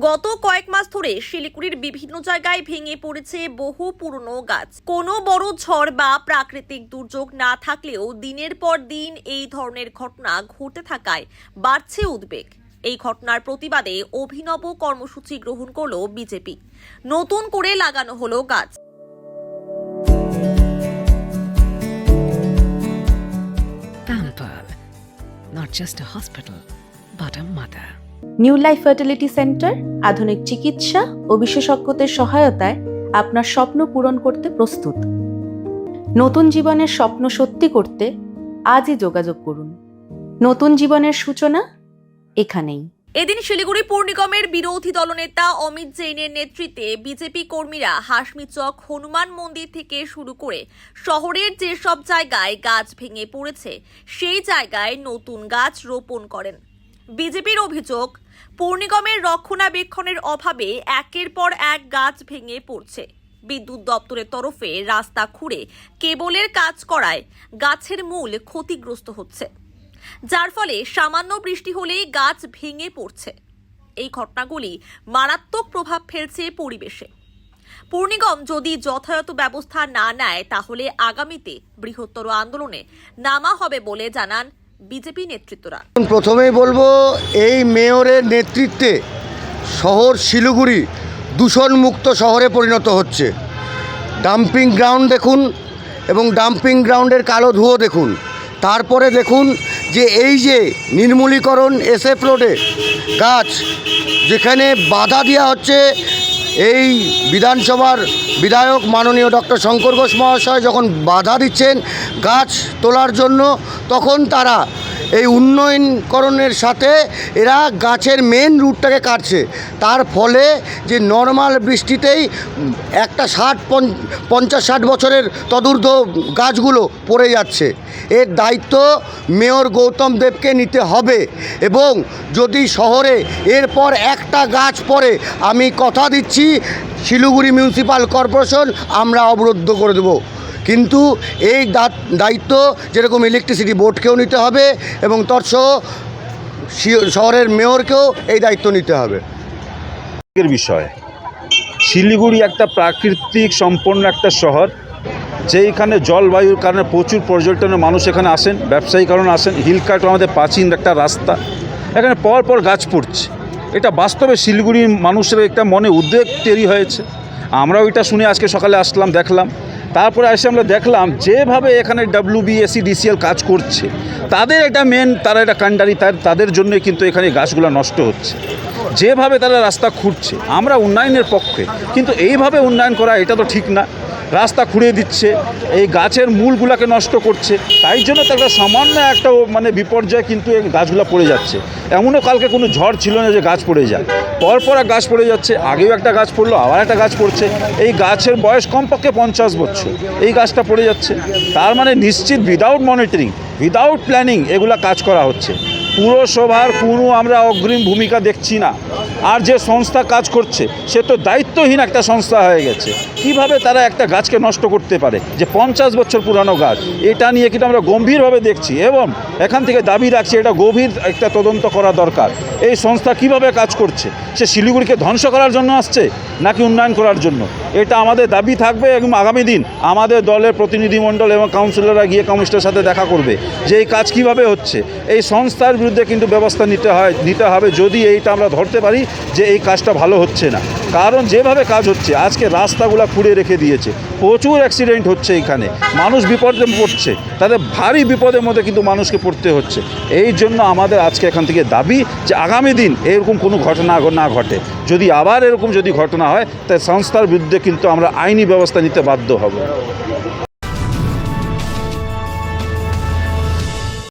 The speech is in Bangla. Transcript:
গত কয়েক মাস ধরে শিলিগুড়ির বিভিন্ন জায়গায় ভেঙে পড়েছে বহু পুরনো গাছ। কোনো বড় ঝড় বা প্রাকৃতিক দুর্যোগ না থাকলেও দিনের পর দিন এই ধরনের ঘটনা ঘটে থাকায় বাড়ছে উদ্বেগ। এই ঘটনার প্রতিবাদে অভিনব কর্মসূচি গ্রহণ করল বিজেপি। নতুন করে লাগানো হলো গাছ। Pampered, not just a hospital, but a mother. New life fertility centre আধুনিক চিকিৎসা ও বিশেষজ্ঞদের সহায়তায় আপনার স্বপ্ন পূরণ করতে প্রস্তুত। নতুন জীবনের স্বপ্ন সত্যি করতে আজই যোগাযোগ করুন। নতুন জীবনের সূচনা এখানেই। এদিন শিলিগুড়ি পৌর নিগমের বিরোধী দলনেতা অমিত জৈনের নেতৃত্বে বিজেপি কর্মীরা হাসমি চক, হনুমান মন্দির থেকে শুরু করে শহরের যেসব জায়গায় গাছ ভেঙে পড়েছে সেই জায়গায় নতুন গাছ রোপণ করেন। বিজেপির অভিযোগ, পৌর নিগমের রক্ষণাবেক্ষণের অভাবে একের পর এক গাছ ভেঙে পড়ছে। বিদ্যুৎ দপ্তরের তরফে রাস্তা খুঁড়ে কেবলের কাজ করায় গাছের মূল ক্ষতিগ্রস্ত হচ্ছে, যার ফলে সামান্য বৃষ্টি হলেই গাছ ভেঙে পড়ছে। এই ঘটনাগুলি মারাত্মক প্রভাব ফেলছে পরিবেশে। পৌর নিগম যদি যথাযথ ব্যবস্থা না নেয় তাহলে আগামীতে বৃহত্তর আন্দোলনে নামা হবে বলে জানান বিজেপি নেতৃত্বরা। প্রথমেই বলবো, এই মেয়রের নেতৃত্বে শহর শিলিগুড়ি দূষণমুক্ত শহরে পরিণত হচ্ছে। ডাম্পিং গ্রাউন্ড দেখুন এবং ডাম্পিং গ্রাউন্ডের কালো ধুয়ো দেখুন। তারপরে দেখুন যে এই যে নির্মূলীকরণ এসএফ রোডে গাছ, যেখানে বাধা দেওয়া হচ্ছে। এই বিধানসভার বিধায়ক মাননীয় ডক্টর শঙ্কর ঘোষ মহাশয় যখন বাধা দিচ্ছেন গাছ তোলার জন্য, তখন তারা এই উন্নয়নকরণের সাথে এরা গাছের মেন রুটটাকে কাটছে। তার ফলে যে নর্মাল বৃষ্টিতেই একটা 50-60 বছরের তদূর্ধ্ব গাছগুলো পড়ে যাচ্ছে। এর দায়িত্ব মেয়র গৌতম দেবকে নিতে হবে এবং যদি শহরে এরপর একটা গাছ পড়ে, আমি কথা দিচ্ছি শিলিগুড়ি মিউনিসিপ্যাল কর্পোরেশন আমরা অবরুদ্ধ করে দেব। কিন্তু এই দায়িত্ব যেরকম ইলেকট্রিসিটি বোর্ডকেও নিতে হবে এবং তৎসহ শহরের মেয়রকেও এই দায়িত্ব নিতে হবে। বিষয়, শিলিগুড়ি একটা প্রাকৃতিক সম্পন্ন একটা শহর, যেইখানে জলবায়ুর কারণে প্রচুর পর্যটনের মানুষ এখানে আসেন, ব্যবসায়ী কারণে আসেন। হিল কাট আমাদের প্রাচীন একটা রাস্তা, এখানে পর গাছ পড়ছে। এটা বাস্তবে শিলিগুড়ির মানুষের একটা মনে উদ্বেগ তৈরি হয়েছে। আমরাও এটা শুনে আজকে সকালে আসলাম, দেখলাম। তারপরে এসে আমরা দেখলাম যেভাবে এখানে WBSEDCL কাজ করছে, তাদের এটা তারা এটা কাণ্ডারি, তাদের জন্য কিন্তু এখানে গাছগুলো নষ্ট হচ্ছে। যেভাবে তারা রাস্তা খুঁড়ছে, আমরা উন্নয়নের পক্ষে, কিন্তু এইভাবে উন্নয়ন করা এটা তো ঠিক না। রাস্তা খুঁড়ে দিচ্ছে, এই গাছের মূলগুলোকে নষ্ট করছে। তাই জন্য তো একটা সামান্য একটা বিপর্যয় কিন্তু এই গাছগুলো পড়ে যাচ্ছে। এমনও কালকে কোনো ঝড় ছিল না যে গাছ পড়ে যায়, পর গাছ পড়ে যাচ্ছে। আগেও একটা গাছ পড়লো, আবার একটা গাছ পড়ছে। এই গাছের বয়স কমপক্ষে 50 বছর, এই গাছটা পড়ে যাচ্ছে। তার মানে নিশ্চিত উইদাউট মনিটরিং, উইদাউট প্ল্যানিং এগুলো কাজ করা হচ্ছে। পুরসভার কোনো আমরা অগ্রিম ভূমিকা দেখছি না। আর যে সংস্থা কাজ করছে সে তো দায়িত্বহীন একটা সংস্থা হয়ে গেছে। কিভাবে তারা একটা গাছকে নষ্ট করতে পারে, যে 50 বছর পুরানো গাছ? এটা নিয়ে কিন্তু আমরা গম্ভীরভাবে দেখছি এবং এখান থেকে দাবি রাখছি এটা গভীর একটা তদন্ত করা দরকার। এই সংস্থা কিভাবে কাজ করছে? সে শিলিগুড়িকে ধ্বংস করার জন্য আসছে নাকি উন্নয়ন করার জন্য? এটা আমাদের দাবি থাকবে এবং আগামী দিন আমাদের দলের প্রতিনিধিমণ্ডল এবং কাউন্সিলররা গিয়ে কমিশনের সাথে দেখা করবে যে এই কাজ কিভাবে হচ্ছে। এই সংস্থার বিরুদ্ধে কিন্তু ব্যবস্থা নিতে হবে যদি এইটা আমরা ধরতে পারি যে এই কাজটা ভালো হচ্ছে না। কারণ যেভাবে কাজ হচ্ছে, আজকে রাস্তাগুলো খুঁড়ে রেখে দিয়েছে, প্রচুর অ্যাক্সিডেন্ট হচ্ছে, এখানে মানুষ বিপদে পড়ছে, তাদের ভারী বিপদের মধ্যে কিন্তু মানুষকে পড়তে হচ্ছে। এই জন্য আমাদের আজকে এখান থেকে দাবি যে আগামী দিন এরকম কোনো ঘটনা না ঘটে। যদি আবার এরকম ঘটনা হয় তাই সংস্থার বিরুদ্ধে কিন্তু আমরা আইনি ব্যবস্থা নিতে বাধ্য হব।